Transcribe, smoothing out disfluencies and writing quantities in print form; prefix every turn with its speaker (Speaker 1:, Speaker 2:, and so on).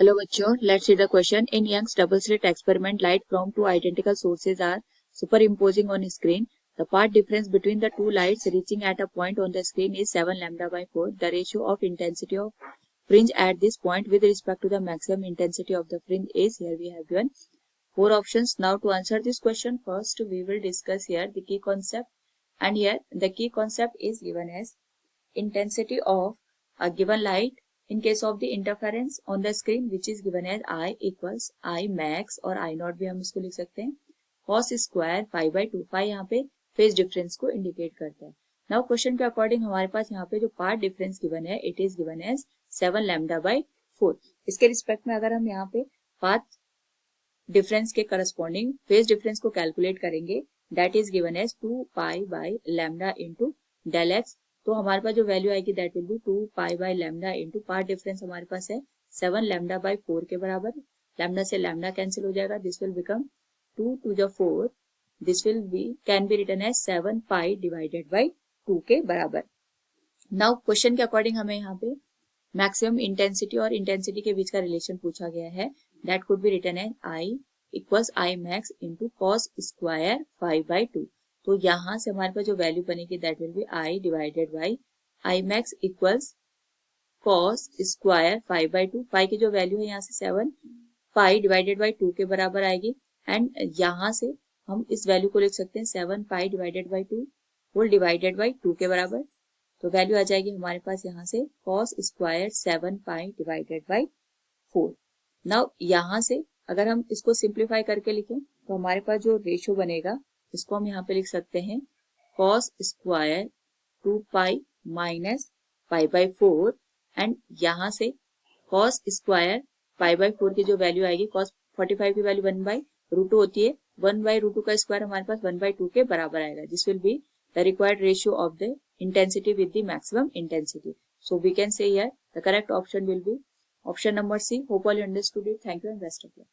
Speaker 1: Hello bachcho, let's see the question. In Young's double slit experiment, light from two identical sources are superimposing on screen. The path difference between the two lights reaching at a point on the screen is 7 lambda by 4. The ratio of intensity of fringe at this point with respect to the maximum intensity of the fringe is, here we have given 4 options. Now to answer this question, first we will discuss here the key concept, and here the key concept is given as intensity of a given light in case of the interference on the screen which is given as I equals I max और I not भी हम इसको लिख सकते हैं cos square pi by 2. पाई यहाँ पे phase difference को इंडिकेट करता है. नाउ क्वेश्चन के अकॉर्डिंग हमारे पास यहाँ पे जो पाथ डिफरेंस गिवन है it is given as 7 lambda by 4. इसके रिस्पेक्ट में अगर हम यहाँ पे पाथ डिफरेंस के करस्पॉन्डिंग फेज डिफरेंस को कैलकुलेट करेंगे that is given as 2 pi by lambda into del x. तो हमारे पास जो वैल्यू आएगी that will be 2 pi by lambda into part difference हमारे पास है 7 लैम्डा बाई 4 के बराबर. लैम्डा से लैम्डा कैंसिल हो जाएगा. This will become 2 to the 4. This will be can be written as 7 pi divided by 2 के बराबर. नाउ क्वेश्चन के अकॉर्डिंग हमें यहाँ पे मैक्सिमम इंटेंसिटी और इंटेंसिटी के बीच का रिलेशन पूछा गया है. That could be written as I equals I max into cos square 5 by 2. तो यहाँ से हमारे पास जो वैल्यू बनेगी that will be I divided by I max equals cos square 5 by 2. Pi की जो वैल्यू है यहाँ से 7 पाई डिवाइडेड बाई 2 के बराबर आएगी. एंड यहाँ से हम इस वैल्यू को लिख सकते हैं 7 pi divided by 2 whole divided by 2 के बराबर. तो वैल्यू आ जाएगी हमारे पास यहाँ से cos square 7 pi divided by 4. Now यहाँ से अगर हम इसको सिंप्लीफाई करके लिखें तो हमारे पास जो रेशियो बनेगा इसको हम यहाँ पे लिख सकते हैं cos square 2 pi minus pi by 4. And यहाँ से cos स्क्वायर पाई बाई 4 की जो वैल्यू आएगी cos 45 की वैल्यू 1 बाई रूट 2 होती है. 1 बाई रूट 2 का स्क्वायर हमारे पास 1 बाई 2 के बराबर आएगा. This will be the required ratio of the intensity with the maximum intensity. So we can say here the correct option will be option number C. Hope all you understood it. Thank you and best of luck.